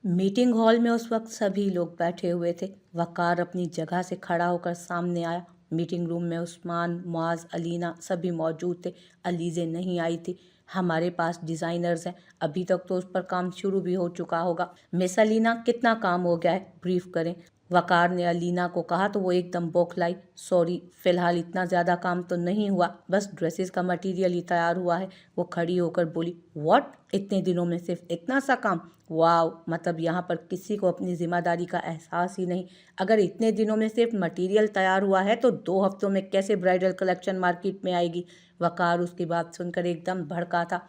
Meeting hall में उस वक्त सभी लोग बैठे हुए थे। वक़ार अपनी जगह से खड़ा होकर सामने आया। मीटिंग रूम में उस्मान, मुआज़, अलीना सभी मौजूद थे। अलीज़े नहीं आई थी। हमारे पास डिज़ाइनर्स हैं, अभी तक तो उस पर काम शुरू भी हो चुका होगा। मिस अलीना, कितना काम हो गया है, ब्रीफ करें। वक़ार ने अलीना को कहा तो वो एकदम बौखलाई। सॉरी, फ़िलहाल इतना ज़्यादा काम तो नहीं हुआ, बस ड्रेसेस का मटेरियल ही तैयार हुआ है। वो खड़ी होकर बोली, व्हाट, इतने दिनों में सिर्फ इतना सा काम? वाह, मतलब यहाँ पर किसी को अपनी ज़िम्मेदारी का एहसास ही नहीं। अगर इतने दिनों में सिर्फ मटेरियल तैयार हुआ है तो 2 हफ्तों में कैसे ब्राइडल कलेक्शन मार्केट में आएगी? वक़ार उसकी बात सुनकर एकदम भड़का था।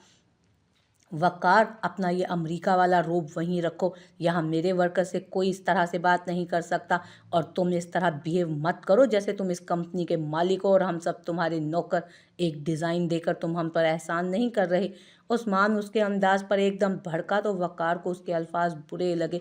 वक़ार, अपना ये अमेरिका वाला रोब वहीं रखो, यहाँ मेरे वर्कर से कोई इस तरह से बात नहीं कर सकता। और तुम इस तरह बिहेव मत करो जैसे तुम इस कंपनी के मालिक हो और हम सब तुम्हारे नौकर। एक डिज़ाइन देकर तुम हम पर एहसान नहीं कर रहे। उस्मान उसके अंदाज पर एकदम भड़का तो वक़ार को उसके अल्फाज बुरे लगे।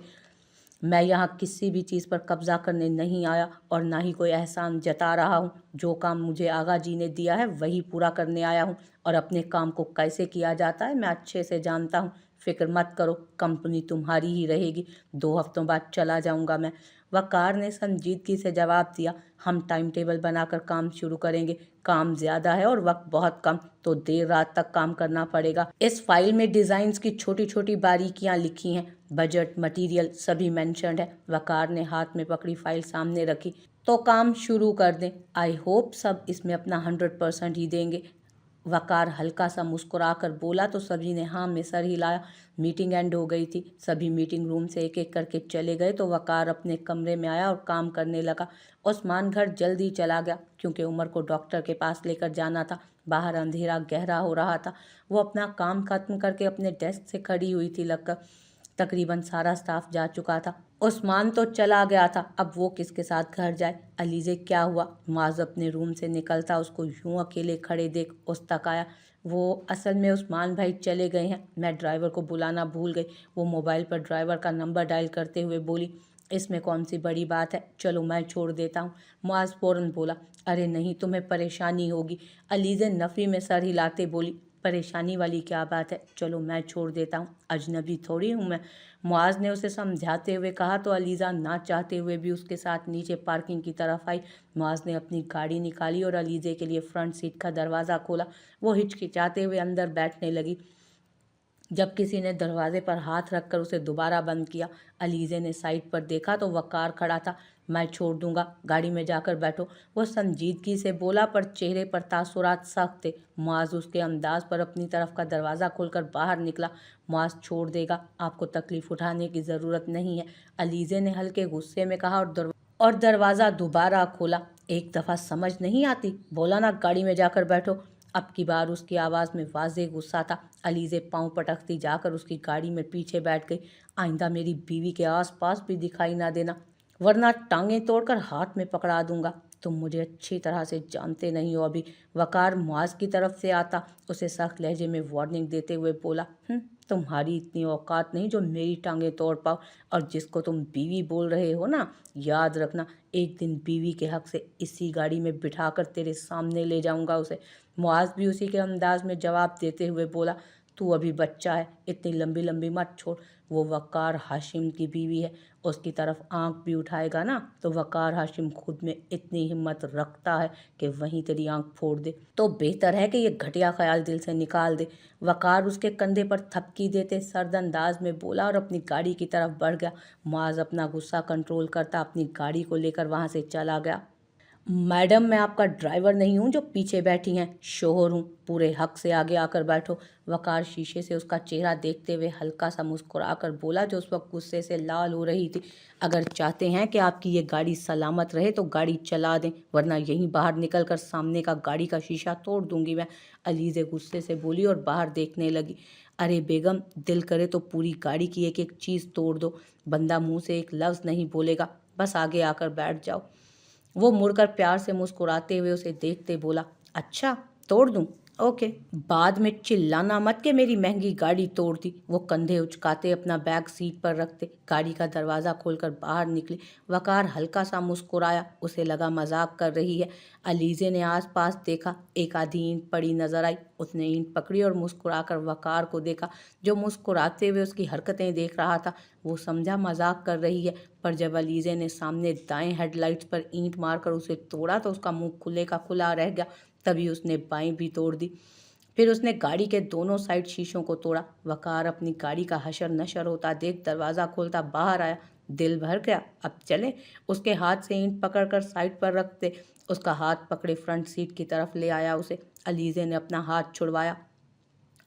मैं यहाँ किसी भी चीज़ पर कब्ज़ा करने नहीं आया और ना ही कोई एहसान जता रहा हूँ। जो काम मुझे आगा जी ने दिया है वही पूरा करने आया हूँ, और अपने काम को कैसे किया जाता है मैं अच्छे से जानता हूँ। फ़िक्र मत करो, कंपनी तुम्हारी ही रहेगी। 2 हफ्तों बाद चला जाऊँगा मैं। वक़ार ने संजीदगी से जवाब दिया, हम टाइम टेबल बनाकर काम शुरू करेंगे। काम ज़्यादा है और वक्त बहुत कम, तो देर रात तक काम करना पड़ेगा। इस फाइल में डिज़ाइंस की छोटी छोटी बारीकियां लिखी हैं, बजट, मटेरियल सभी मेंशन्ड है। वक़ार ने हाथ में पकड़ी फाइल सामने रखी, तो काम शुरू कर दें। आई होप सब इसमें अपना 100% ही देंगे। वक़ार हल्का सा मुस्कुराकर बोला तो सभी ने हाँ में सर हिलाया। मीटिंग एंड हो गई थी। सभी मीटिंग रूम से एक एक करके चले गए तो वक़ार अपने कमरे में आया और काम करने लगा। उस्मान घर जल्दी चला गया क्योंकि उमर को डॉक्टर के पास लेकर जाना था। बाहर अंधेरा गहरा हो रहा था। वो अपना काम खत्म करके अपने डेस्क से खड़ी हुई थी। लगकर तकरीबन सारा स्टाफ जा चुका था। उस्मान तो चला गया था, अब वो किसके साथ घर जाए। अलीज़े, क्या हुआ? मुआज़ अपने रूम से निकलता उसको यूं अकेले खड़े देख उस तक आया। वो असल में उस्मान भाई चले गए हैं, मैं ड्राइवर को बुलाना भूल गई। वो मोबाइल पर ड्राइवर का नंबर डायल करते हुए बोली, इसमें कौन सी बड़ी बात है, चलो मैं छोड़ देता हूँ। मुआज़ फ़ौरन बोला, अरे नहीं, तुम्हें परेशानी होगी। अलीज़े नफ़ी में सर हिलाते बोली, परेशानी वाली क्या बात है, चलो मैं छोड़ देता हूँ, अजनबी थोड़ी हूँ मैं। मुआज़ ने उसे समझाते हुए कहा तो अलीज़ा ना चाहते हुए भी उसके साथ नीचे पार्किंग की तरफ आई। मुआज़ ने अपनी गाड़ी निकाली और अलीज़े के लिए फ्रंट सीट का दरवाज़ा खोला। वो हिचकिचाते हुए अंदर बैठने लगी जब किसी ने दरवाजे पर हाथ रखकर उसे दोबारा बंद किया। अलीज़े ने साइड पर देखा तो वक़ार खड़ा था। मैं छोड़ दूंगा, गाड़ी में जाकर बैठो, वो संजीदगी से बोला, पर चेहरे पर तासुरात सख्त थे। मुआज़ उसके अंदाज पर अपनी तरफ का दरवाज़ा खोलकर बाहर निकला। मुआज़ छोड़ देगा, आपको तकलीफ़ उठाने की ज़रूरत नहीं है, अलीज़े ने हल्के गुस्से में कहा और दरवाज़ा दोबारा खोला। एक दफ़ा समझ नहीं आती, बोला ना गाड़ी में जाकर बैठो। अब की बार उसकी आवाज़ में वाज़ेह गुस्सा था। अलीज़े पाँव पटकती जाकर उसकी गाड़ी में पीछे बैठ गई। आइंदा मेरी बीवी के आसपास भी दिखाई ना देना, वरना टांगें तोड़कर हाथ में पकड़ा दूंगा। तुम मुझे अच्छी तरह से जानते नहीं हो अभी। वक़ार मुआज़ की तरफ से आता उसे सख्त लहजे में वार्निंग देते हुए बोला, तुम्हारी इतनी औकात नहीं जो मेरी टांगें तोड़ पाओ। और जिसको तुम बीवी बोल रहे हो ना, याद रखना, एक दिन बीवी के हक से इसी गाड़ी में बिठाकर तेरे सामने ले जाऊंगा उसे। मुआज़ भी उसी के अंदाज में जवाब देते हुए बोला, तू अभी बच्चा है, इतनी लंबी लंबी मत छोड़। वो वक़ार हाशिम की बीवी है, उसकी तरफ आंख भी उठाएगा ना तो वक़ार हाशिम खुद में इतनी हिम्मत रखता है कि वहीं तेरी आंख फोड़ दे। तो बेहतर है कि ये घटिया ख्याल दिल से निकाल दे। वक़ार उसके कंधे पर थपकी देते सर्द अंदाज में बोला और अपनी गाड़ी की तरफ बढ़ गया। मुआज़ अपना गुस्सा कंट्रोल करता अपनी गाड़ी को लेकर वहाँ से चला गया। मैडम, मैं आपका ड्राइवर नहीं हूँ जो पीछे बैठी हैं, शोहर हूँ, पूरे हक से आगे आकर बैठो। वक़ार शीशे से उसका चेहरा देखते हुए हल्का सा मुस्कुराकर बोला, जो उस वक्त गुस्से से लाल हो रही थी, अगर चाहते हैं कि आपकी ये गाड़ी सलामत रहे तो गाड़ी चला दें, वरना यहीं बाहर निकल कर सामने का गाड़ी का शीशा तोड़ दूंगी मैं। अलीज़े गुस्से से बोली और बाहर देखने लगी। अरे बेगम, दिल करे तो पूरी गाड़ी की एक एक चीज़ तोड़ दो, बंदा मुँह से एक लफ्ज़ नहीं बोलेगा, बस आगे आकर बैठ जाओ। वो मुड़कर प्यार से मुस्कुराते हुए उसे देखते बोला, अच्छा तोड़ दूं? ओके। बाद में चिल्लाना मत कि मेरी महंगी गाड़ी तोड़ दी। वो कंधे उचकाते अपना बैग सीट पर रखते गाड़ी का दरवाज़ा खोलकर बाहर निकली। वकार हल्का सा मुस्कुराया, उसे लगा मजाक कर रही है। अलीज़े ने आसपास देखा, एक आधी ईंट पड़ी नजर आई। उसने ईंट पकड़ी और मुस्कुराकर वकार को देखा, जो मुस्कुराते हुए उसकी हरकतें देख रहा था। वो समझा मजाक कर रही है, पर जब अलीज़े ने सामने दाएं हेडलाइट्स पर ईंट मारकर उसे तोड़ा तो उसका मुंह खुले का खुला रह गया। तभी उसने बाएं भी तोड़ दी। फिर उसने गाड़ी के दोनों साइड शीशों को तोड़ा। वकार अपनी गाड़ी का हशर नशर होता देख दरवाज़ा खोलता बाहर आया। दिल भर गया, अब चले। उसके हाथ से ईंट पकड़कर साइड पर रखते उसका हाथ पकड़े फ्रंट सीट की तरफ ले आया उसे। अलीज़े ने अपना हाथ छुड़वाया।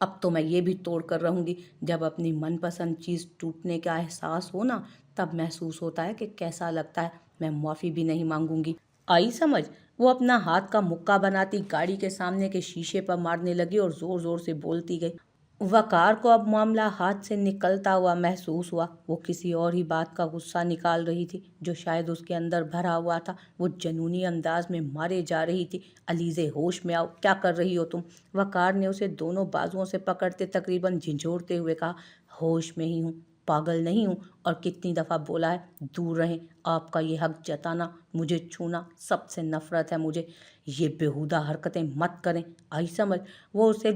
अब तो मैं ये भी तोड़ कर रहूंगी। जब अपनी मनपसंद चीज़ टूटने का एहसास हो ना, तब महसूस होता है कि कैसा लगता है। मैं माफ़ी भी नहीं मांगूंगी। आई समझ? वो अपना हाथ का मुक्का बनाती गाड़ी के सामने के शीशे पर मारने लगी और जोर जोर से बोलती गई। वकार को अब मामला हाथ से निकलता हुआ महसूस हुआ। वो किसी और ही बात का गुस्सा निकाल रही थी, जो शायद उसके अंदर भरा हुआ था। वो जनूनी अंदाज में मारे जा रही थी। अलीज़े, होश में आओ, क्या कर रही हो तुम? वकार ने उसे दोनों बाजुओं से पकड़ते तकरीबन झिझोड़ते हुए कहा, होश में ही हूँ, पागल नहीं हूँ। और कितनी दफ़ा बोला है, दूर रहें। आपका ये हक जताना, मुझे छूना, सबसे नफरत है मुझे। ये बेहुदा हरकतें मत करें, आई समझ? वो उसे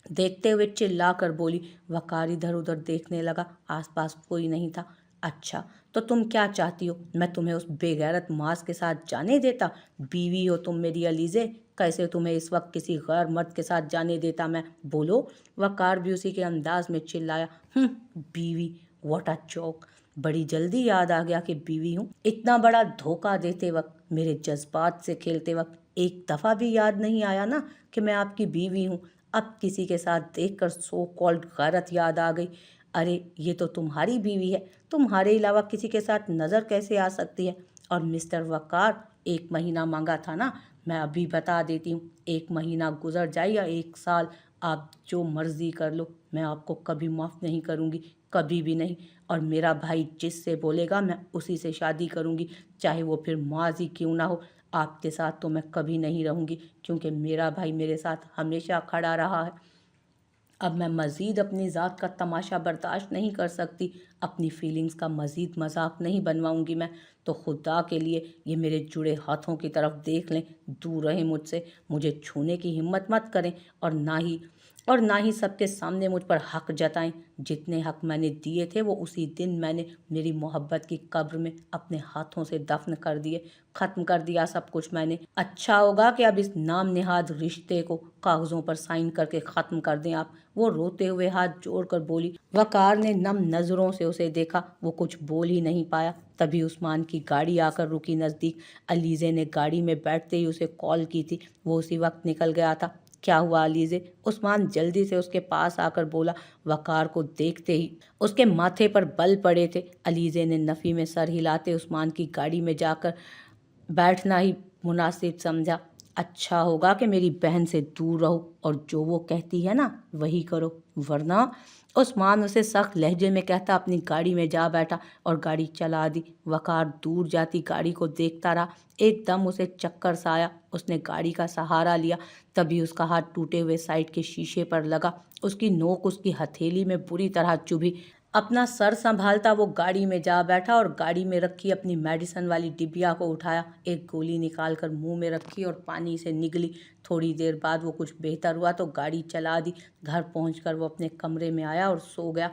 देखते हुए चिल्ला कर बोली। वकार इधर उधर देखने लगा, आसपास कोई नहीं था। अच्छा, तो तुम क्या चाहती हो? मैं तुम्हें उस बेगैरत मास के साथ जाने देता? बीवी हो तुम मेरी अलीज़े, कैसे तुम्हें इस वक्त किसी गैर मर्द के साथ जाने देता मैं? बोलो। वकार भी उसी के अंदाज में चिल्लाया, बीवी, व्हाट अ जोक। बड़ी जल्दी याद आ गया कि बीवी हूँ। इतना बड़ा धोखा देते वक्त, मेरे जज्बात से खेलते वक्त एक दफ़ा भी याद नहीं आया ना कि मैं आपकी बीवी हूँ? अब किसी के साथ देखकर सो कॉल्ड गैरत याद आ गई। अरे ये तो तुम्हारी बीवी है, तुम्हारे अलावा किसी के साथ नज़र कैसे आ सकती है? और मिस्टर वकार, 1 महीना मांगा था ना, मैं अभी बता देती हूँ। 1 महीना गुजर जाए या 1 साल, आप जो मर्जी कर लो, मैं आपको कभी माफ़ नहीं करूँगी, कभी भी नहीं। और मेरा भाई जिससे बोलेगा मैं उसी से शादी करूँगी, चाहे वो फिर माजी क्यों ना हो। आपके साथ तो मैं कभी नहीं रहूँगी, क्योंकि मेरा भाई मेरे साथ हमेशा खड़ा रहा है। अब मैं मज़ीद अपनी ज़ात का तमाशा बर्दाश्त नहीं कर सकती। अपनी फीलिंग्स का मज़ीद मजाक नहीं बनवाऊंगी मैं। तो खुदा के लिए ये मेरे जुड़े हाथों की तरफ देख लें, दूर रहें मुझसे। मुझे छूने की हिम्मत मत करें, और ना ही सबके सामने मुझ पर हक जताएं। जितने हक मैंने दिए थे वो उसी दिन मैंने मेरी मोहब्बत की कब्र में अपने हाथों से दफन कर दिए। ख़त्म कर दिया सब कुछ मैंने। अच्छा होगा कि अब इस नाम निहाद रिश्ते को कागज़ों पर साइन करके ख़त्म कर दें आप। वो रोते हुए हाथ जोड़कर बोली। वकार ने नम नज़रों से उसे देखा, वो कुछ बोल ही नहीं पाया। तभी उस्मान की गाड़ी आकर रुकी नज़दीक। अलीज़े ने गाड़ी में बैठते ही उसे कॉल की थी, वो उसी वक्त निकल गया था। क्या हुआ अलीज़े? उस्मान जल्दी से उसके पास आकर बोला। वकार को देखते ही उसके माथे पर बल पड़े थे। अलीज़े ने नफ़ी में सर हिलाते उस्मान की गाड़ी में जाकर बैठना ही मुनासिब समझा। अच्छा होगा कि मेरी बहन से दूर रहो और जो वो कहती है ना वही करो, वरना। उस्मान उसे सख्त लहजे में कहता अपनी गाड़ी में जा बैठा और गाड़ी चला दी। वकार दूर जाती गाड़ी को देखता रहा। एकदम उसे चक्कर सा आया। उसने गाड़ी का सहारा लिया, तभी उसका हाथ टूटे हुए साइड के शीशे पर लगा। उसकी नोक उसकी हथेली में बुरी तरह चुभी। अपना सर संभालता वो गाड़ी में जा बैठा और गाड़ी में रखी अपनी मेडिसिन वाली डिबिया को उठाया। एक गोली निकालकर मुंह में रखी और पानी से निगली। थोड़ी देर बाद वो कुछ बेहतर हुआ तो गाड़ी चला दी। घर पहुंचकर वो अपने कमरे में आया और सो गया।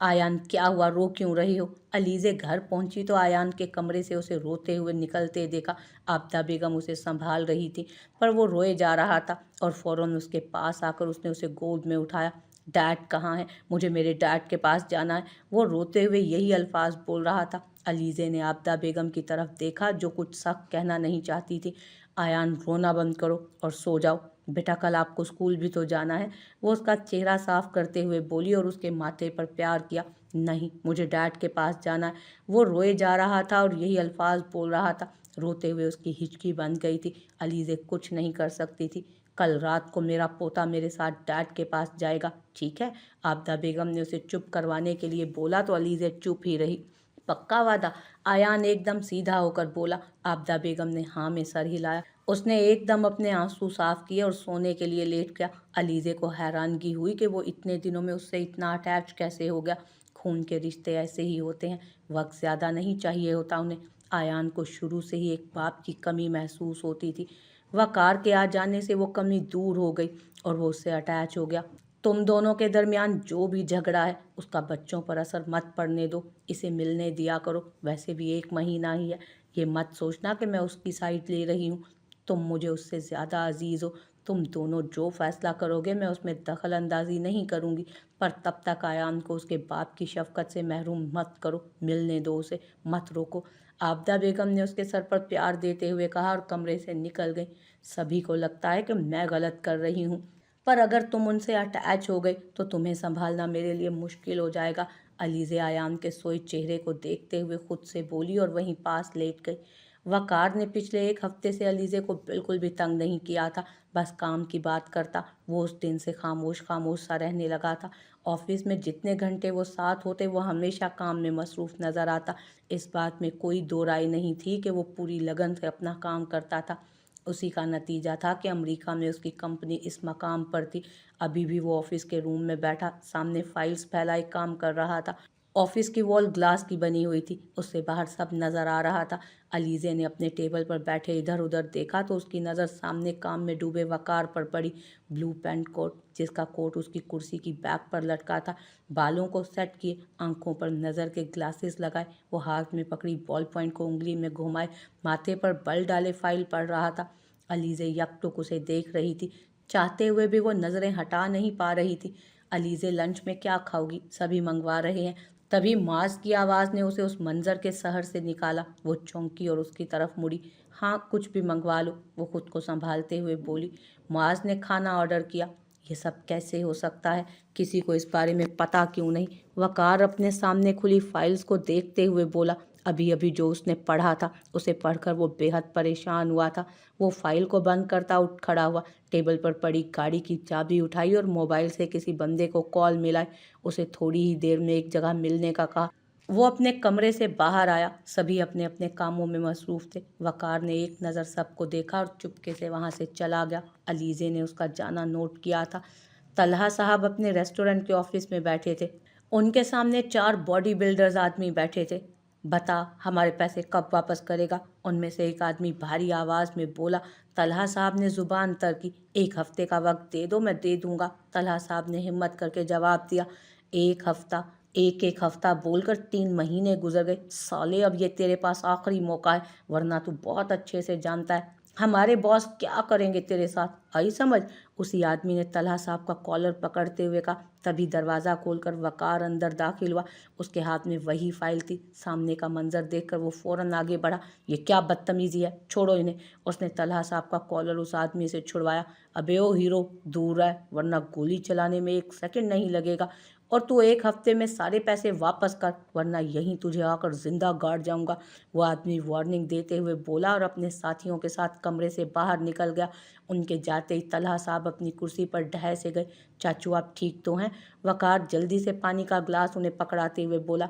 आयान, क्या हुआ, रो क्यों रही हो? अलीज़े घर पहुंची तो आयान के कमरे से उसे रोते हुए निकलते देखा। आबदा बेगम उसे संभाल रही थी, पर वो रोए जा रहा था और फौरन उसके पास आकर उसने उसे गोद में उठाया। डैड कहाँ है? मुझे मेरे डैड के पास जाना है। वो रोते हुए यही अल्फाज बोल रहा था। अलीज़े ने आबदा बेगम की तरफ देखा, जो कुछ सख्त कहना नहीं चाहती थी। आयान, रोना बंद करो और सो जाओ बेटा, कल आपको स्कूल भी तो जाना है। वो उसका चेहरा साफ करते हुए बोली और उसके माथे पर प्यार किया। नहीं, मुझे डैड के पास जाना है। वो रोए जा रहा था और यही अल्फाज बोल रहा था। रोते हुए उसकी हिचकी बंद गई थी। अलीज़े कुछ नहीं कर सकती थी। कल रात को मेरा पोता मेरे साथ डैड के पास जाएगा, ठीक है? आबदा बेगम ने उसे चुप करवाने के लिए बोला तो अलीज़े चुप ही रही। पक्का वादा? आयान एकदम सीधा होकर बोला। आबदा बेगम ने हाँ में सर हिलाया। उसने एकदम अपने आंसू साफ किए और सोने के लिए लेट गया। अलीजे को हैरानगी हुई कि वो इतने दिनों में उससे इतना अटैच कैसे हो गया। खून के रिश्ते ऐसे ही होते हैं, वक्त ज़्यादा नहीं चाहिए होता उन्हें। आयान को शुरू से ही एक बाप की कमी महसूस होती थी। वकार के आ जाने से वो कमी दूर हो गई और वो उससे अटैच हो गया। तुम दोनों के दरमियान जो भी झगड़ा है उसका बच्चों पर असर मत पड़ने दो, इसे मिलने दिया करो। वैसे भी 1 महीना ही है, ये मत सोचना कि मैं उसकी साइड ले रही हूँ। तुम मुझे उससे ज़्यादा अजीज़ हो। तुम दोनों जो फैसला करोगे मैं उसमें दखल अंदाजी नहीं करूँगी, पर तब तक आयान को उसके बाप की शफकत से महरूम मत करो। मिलने दो उसे, मत रोको। आबदा बेगम ने उसके सर पर प्यार देते हुए कहा और कमरे से निकल गई। सभी को लगता है कि मैं गलत कर रही हूँ, पर अगर तुम उनसे अटैच हो गए तो तुम्हें संभालना मेरे लिए मुश्किल हो जाएगा। अलीज़े आयान के सोए चेहरे को देखते हुए खुद से बोली और वहीं पास लेट गई। वकार ने पिछले 1 हफ्ते से अलीज़े को बिल्कुल भी तंग नहीं किया था, बस काम की बात करता। वो उस दिन से खामोश खामोश सा रहने लगा था। ऑफिस में जितने घंटे वो साथ होते वो हमेशा काम में मसरूफ़ नज़र आता। इस बात में कोई दो राय नहीं थी कि वो पूरी लगन से अपना काम करता था। उसी का नतीजा था कि अमेरिका में उसकी कंपनी इस मकाम पर थी। अभी भी वो ऑफिस के रूम में बैठा सामने फाइल्स फैलाए काम कर रहा था। ऑफिस की वॉल ग्लास की बनी हुई थी, उससे बाहर सब नज़र आ रहा था। अलीज़े ने अपने टेबल पर बैठे इधर उधर देखा तो उसकी नज़र सामने काम में डूबे वकार पर पड़ी। ब्लू पैंट कोट, जिसका कोट उसकी कुर्सी की बैक पर लटका था, बालों को सेट किए, आंखों पर नज़र के ग्लासेस लगाए, वो हाथ में पकड़ी बॉल पॉइंट को उंगली में घुमाए, माथे पर बल डाले फाइल पढ़ रहा था। अलीज़े यकटुक उसे देख रही थी, चाहते हुए भी वो नज़रें हटा नहीं पा रही थी। अलीज़े लंच में क्या खाओगी, सभी मंगवा रहे हैं। तभी माज की आवाज़ ने उसे उस मंजर के शहर से निकाला। वो चौंकी और उसकी तरफ मुड़ी। हाँ, कुछ भी मंगवा लो, वो खुद को संभालते हुए बोली। माज ने खाना ऑर्डर किया। ये सब कैसे हो सकता है, किसी को इस बारे में पता क्यों नहीं? वकार अपने सामने खुली फाइल्स को देखते हुए बोला। अभी अभी जो उसने पढ़ा था उसे पढ़कर वो बेहद परेशान हुआ था। वो फाइल को बंद करता उठ खड़ा हुआ, टेबल पर पड़ी गाड़ी की चाबी उठाई और मोबाइल से किसी बंदे को कॉल मिलाई। उसे थोड़ी ही देर में एक जगह मिलने का कहा। वो अपने कमरे से बाहर आया। सभी अपने अपने कामों में मसरूफ थे। वकार ने एक नज़र सबको देखा और चुपके से वहाँ से चला गया। अलीज़े ने उसका जाना नोट किया था। तलहा साहब अपने रेस्टोरेंट के ऑफिस में बैठे थे। उनके सामने 4 बॉडी बिल्डर्स आदमी बैठे थे। बता, हमारे पैसे कब वापस करेगा? उनमें से एक आदमी भारी आवाज़ में बोला। तलहा साहब ने जुबान तर की। 1 हफ्ते का वक्त दे दो, मैं दे दूंगा। तलहा साहब ने हिम्मत करके जवाब दिया। 1 हफ्ता? एक एक हफ्ता बोलकर 3 महीने गुजर गए। साले, अब ये तेरे पास आखिरी मौका है, वरना तू बहुत अच्छे से जानता है हमारे बॉस क्या करेंगे तेरे साथ। आई समझ? उसी आदमी ने तलहा साहब का कॉलर पकड़ते हुए कहा। तभी दरवाज़ा खोलकर वकार अंदर दाखिल हुआ। उसके हाथ में वही फाइल थी। सामने का मंजर देखकर वो फौरन आगे बढ़ा। ये क्या बदतमीजी है, छोड़ो इन्हें। उसने तलहा साहब का कॉलर उस आदमी से छुड़वाया। अबे ओ हीरो, दूर रह, वरना गोली चलाने में 1 सेकंड नहीं लगेगा। और तू 1 हफ्ते में सारे पैसे वापस कर, वरना यहीं तुझे आकर जिंदा गाड़ जाऊंगा। वो आदमी वार्निंग देते हुए बोला और अपने साथियों के साथ कमरे से बाहर निकल गया। उनके जाते ही तलहा साहब अपनी कुर्सी पर ढह से गए। चाचू, आप ठीक तो हैं? वकार जल्दी से पानी का ग्लास उन्हें पकड़ाते हुए बोला।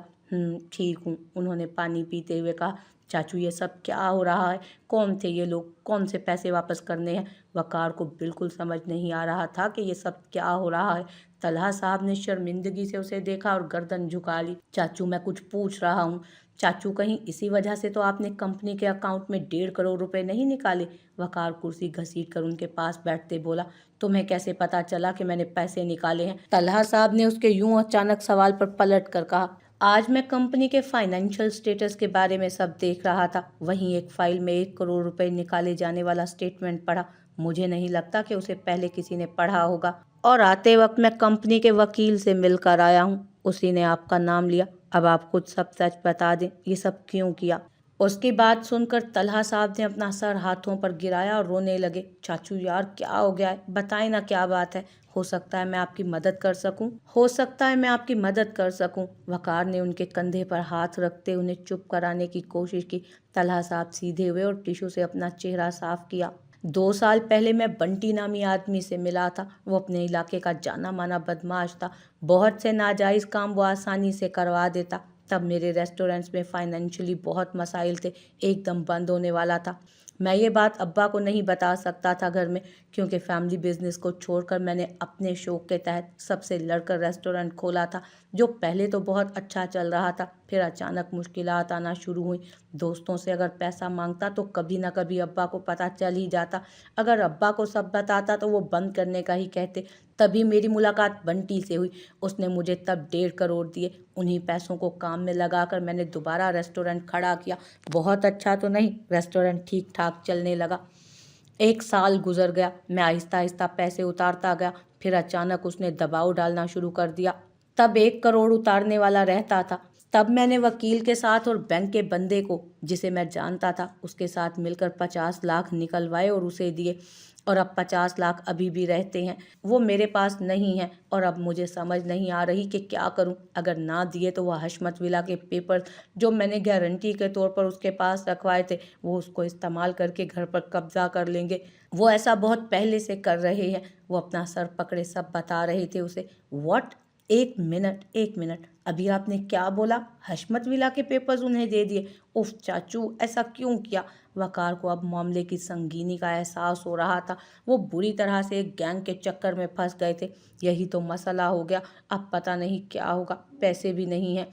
ठीक हूँ, उन्होंने पानी पीते हुए कहा। चाचू, ये सब क्या हो रहा है? कौन थे ये लोग? कौन से पैसे वापस करने हैं? वकार को बिल्कुल समझ नहीं आ रहा था कि ये सब क्या हो रहा है। तलहा साहब ने शर्मिंदगी से उसे देखा और गर्दन झुका ली। चाचू, मैं कुछ पूछ रहा हूँ। चाचू, कहीं इसी वजह से तो आपने कंपनी के अकाउंट में 1.5 करोड़ रुपए नहीं निकाले? वकार कुर्सी घसीट कर उनके पास बैठते बोला। तुम्हें कैसे पता चला कि मैंने पैसे निकाले हैं? तलहा साहब ने उसके यूं अचानक सवाल पर पलट कर कहा। आज मैं कंपनी के फाइनेंशियल स्टेटस के बारे में सब देख रहा था। वहीं एक फाइल में 1 करोड़ रुपए निकाले जाने वाला स्टेटमेंट पढ़ा। मुझे नहीं लगता कि उसे पहले किसी ने पढ़ा होगा, और आते वक्त मैं कंपनी के वकील से मिलकर आया हूँ। उसी ने आपका नाम लिया। अब आप खुद सब सच बता दें, ये सब क्यों किया? उसकी बात सुनकर तलहा साहब ने अपना सर हाथों पर गिराया और रोने लगे। चाचू यार, क्या हो गया है? बताएं ना, क्या बात है? हो सकता है मैं आपकी मदद कर सकूं। हो सकता है मैं आपकी मदद कर सकूं। वकार ने उनके कंधे पर हाथ रखते उन्हें चुप कराने की कोशिश की। तलहा साहब सीधे हुए और टिश्यू से अपना चेहरा साफ किया। 2 साल पहले मैं बंटी नामी आदमी से मिला था। वो अपने इलाके का जाना माना बदमाश था। बहुत से नाजायज़ काम वो आसानी से करवा देता। तब मेरे रेस्टोरेंट्स में फाइनेंशियली बहुत मसाइल थे, एकदम बंद होने वाला था। मैं ये बात अब्बा को नहीं बता सकता था घर में, क्योंकि फैमिली बिजनेस को छोड़कर मैंने अपने शौक के तहत सबसे लड़कर रेस्टोरेंट खोला था, जो पहले तो बहुत अच्छा चल रहा था। फिर अचानक मुश्किलात आना शुरू हुई। दोस्तों से अगर पैसा मांगता तो कभी ना कभी अब्बा को पता चल ही जाता। अगर अब्बा को सब बताता तो वो बंद करने का ही कहते। तभी मेरी मुलाकात बंटी से हुई। उसने मुझे तब 1.5 करोड़ दिए। उन्हीं पैसों को काम में लगाकर मैंने दोबारा रेस्टोरेंट खड़ा किया। बहुत अच्छा तो नहीं, रेस्टोरेंट ठीक ठाक चलने लगा। 1 साल गुजर गया। मैं आहिस्ता आहिस्ता पैसे उतारता गया। फिर अचानक उसने दबाव डालना शुरू कर दिया। तब 1 करोड़ उतारने वाला रहता था। तब मैंने वकील के साथ और बैंक के बंदे को, जिसे मैं जानता था, उसके साथ मिलकर 50 लाख निकलवाए और उसे दिए। और अब 50 लाख अभी भी रहते हैं, वो मेरे पास नहीं है। और अब मुझे समझ नहीं आ रही कि क्या करूं। अगर ना दिए तो वह हशमत विला के पेपर जो मैंने गारंटी के तौर पर उसके पास रखवाए थे, वो उसको इस्तेमाल करके घर पर कब्जा कर लेंगे। वो ऐसा बहुत पहले से कर रहे हैं। वो अपना सर पकड़े सब बता रहे थे उसे। व्हाट? 1 मिनट, 1 मिनट, अभी आपने क्या बोला? हशमत विला के पेपर्स उन्हें दे दिए? उफ चाचू, ऐसा क्यों किया? वकार को अब मामले की संगीनी का एहसास हो रहा था। वो बुरी तरह से एक गैंग के चक्कर में फंस गए थे। यही तो मसला हो गया। अब पता नहीं क्या होगा। पैसे भी नहीं हैं।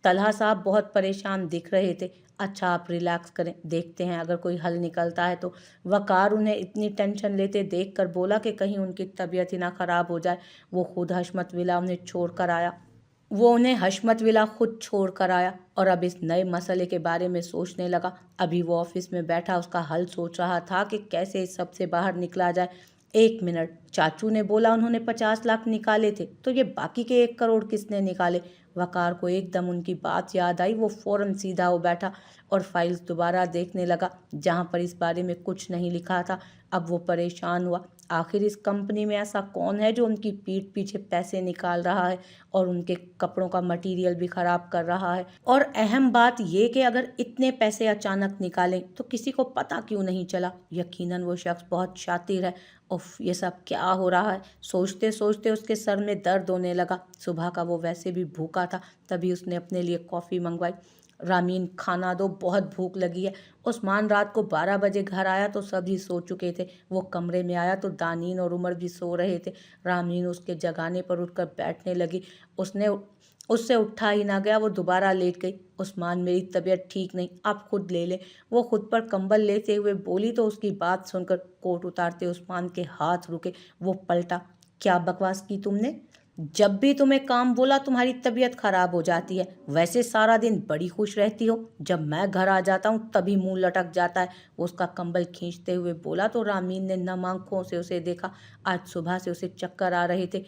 तलहा साहब बहुत परेशान दिख रहे थे। अच्छा आप रिलैक्स करें, देखते हैं अगर कोई हल निकलता है तो। वकार उन्हें इतनी टेंशन लेते देखकर बोला कि कहीं उनकी तबीयत ही ना खराब हो जाए। वो खुद हशमत विला खुद छोड़ कर आया और अब इस नए मसले के बारे में सोचने लगा। अभी वो ऑफिस में बैठा उसका हल सोच रहा था कि कैसे इस सब से बाहर निकला जाए। 1 मिनट, चाचू ने बोला उन्होंने 50 लाख निकाले थे, तो ये बाकी के 1 करोड़ किसने निकाले? वकार को एकदम उनकी बात याद आई। वो फौरन सीधा हो बैठा और फाइल्स दोबारा देखने लगा, जहाँ पर इस बारे में कुछ नहीं लिखा था। अब वो परेशान हुआ। आखिर इस कंपनी में ऐसा कौन है जो उनकी पीठ पीछे पैसे निकाल रहा है और उनके कपड़ों का मटेरियल भी खराब कर रहा है? और अहम बात ये कि अगर इतने पैसे अचानक निकालें तो किसी को पता क्यों नहीं चला? यकीनन वो शख्स बहुत शातिर है। उफ, ये सब क्या हो रहा है? सोचते सोचते उसके सर में दर्द होने लगा। सुबह का वो वैसे भी भूखा था। तभी उसने अपने लिए कॉफ़ी मंगवाई। रामीन, खाना दो, बहुत भूख लगी है। उस्मान रात को 12 बजे घर आया तो सभी सो चुके थे। वो कमरे में आया तो दानीन और उमर भी सो रहे थे। रामीन उसके जगाने पर उठकर बैठने लगी। उसने उससे उठा ही ना गया। वो दोबारा लेट गई। उस्मान, मेरी तबीयत ठीक नहीं, आप खुद ले लें। वो खुद पर कंबल लेते हुए बोली तो उसकी बात सुनकर कोट उतारते उस्मान के हाथ रुके। वो पलटा। क्या बकवास की तुमने? जब भी तुम्हें काम बोला तुम्हारी तबीयत खराब हो जाती है। वैसे सारा दिन बड़ी खुश रहती हो, जब मैं घर आ जाता हूँ तभी मुंह लटक जाता है। वो उसका कंबल खींचते हुए बोला तो रामीन ने नम आंखों से उसे देखा। आज सुबह से उसे चक्कर आ रहे थे।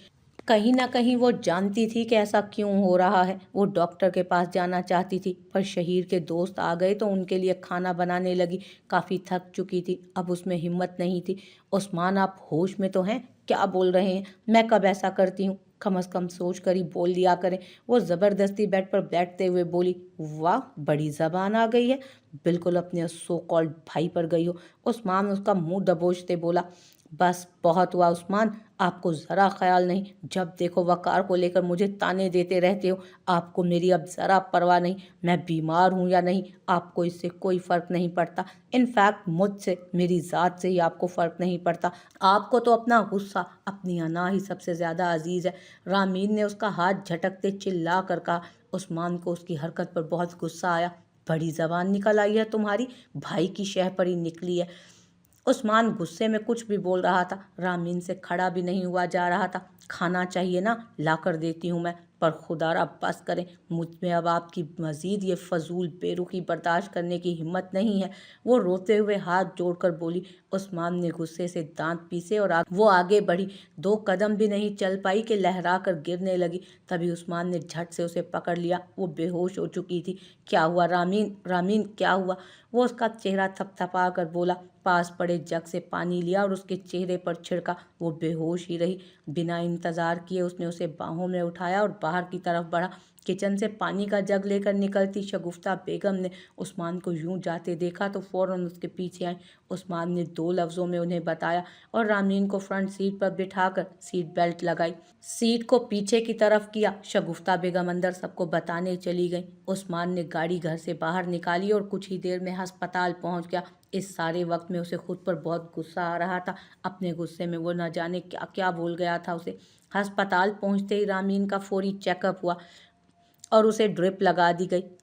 कहीं ना कहीं वो जानती थी कि ऐसा क्यों हो रहा है। वो डॉक्टर के पास जाना चाहती थी, पर शहीर के दोस्त आ गए तो उनके लिए खाना बनाने लगी। काफ़ी थक चुकी थी, अब उसमें हिम्मत नहीं थी। उस्मान, आप होश में तो हैं? क्या बोल रहे हैं? मैं कब ऐसा करती हूँ? कम अज़ कम सोच कर ही बोल दिया करें। वो ज़बरदस्ती बेड पर बैठते हुए बोली। वाह, बड़ी ज़बान आ गई है। बिल्कुल अपने सो कॉल्ड भाई पर गई हो। उस्मान उसका मुंह दबोचते बोला। बस बहुत हुआ उस्मान, आपको ज़रा ख्याल नहीं। जब देखो वकार को लेकर मुझे ताने देते रहते हो। आपको मेरी अब ज़रा परवाह नहीं। मैं बीमार हूँ या नहीं, आपको इससे कोई फ़र्क नहीं पड़ता। इनफैक्ट मुझसे, मेरी ज़ात से ही आपको फ़र्क नहीं पड़ता। आपको तो अपना गुस्सा, अपनी अना ही सबसे ज़्यादा अजीज़ है। रामीन ने उसका हाथ झटकते चिल्ला कर कहा। उस्मान को उसकी हरकत पर बहुत गुस्सा आया। बड़ी ज़बान निकल आई है तुम्हारी, भाई की शह पर ही निकली है। उस्मान गुस्से में कुछ भी बोल रहा था। रामीन से खड़ा भी नहीं हुआ जा रहा था। खाना चाहिए ना, लाकर देती हूँ मैं, पर खुदारा बस करें। मुझ में अब आपकी मज़ीद ये फजूल बेरुखी बर्दाश्त करने की हिम्मत नहीं है। वो रोते हुए हाथ जोड़कर बोली। उस्मान ने गुस्से से दांत पीसे और वो आगे बढ़ी। 2 कदम भी नहीं चल पाई कि लहरा कर गिरने लगी। तभी उस्मान ने झट से उसे पकड़ लिया। वो बेहोश हो चुकी थी। क्या हुआ रामीन? रामीन, क्या हुआ? वो उसका चेहरा थपथपा कर बोला। पास पड़े जग से पानी लिया और उसके चेहरे पर छिड़का। वो बेहोश ही रही। बिना इंतज़ार किए उसने उसे बाहों में उठाया और बाहर की तरफ बढ़ा। किचन से पानी का जग लेकर निकलती शगुफ्ता बेगम ने उस्मान को यूं जाते देखा तो फौरन उसके पीछे आई। उस्मान ने 2 लफ्ज़ों में उन्हें बताया और रामनीन को फ्रंट सीट पर बिठाकर सीट बेल्ट लगाई, सीट को पीछे की तरफ किया। शगुफ्ता बेगम अंदर सबको बताने चली गई। उस्मान ने गाड़ी घर से बाहर निकाली और कुछ ही देर में अस्पताल पहुंच गया। इस सारे वक्त में उसे खुद पर बहुत गुस्सा आ रहा था। अपने गुस्से में वो न जाने क्या क्या बोल गया था उसे। अस्पताल पहुंचते ही रामीन का फौरी चेकअप हुआ और उसे ड्रिप लगा दी गई।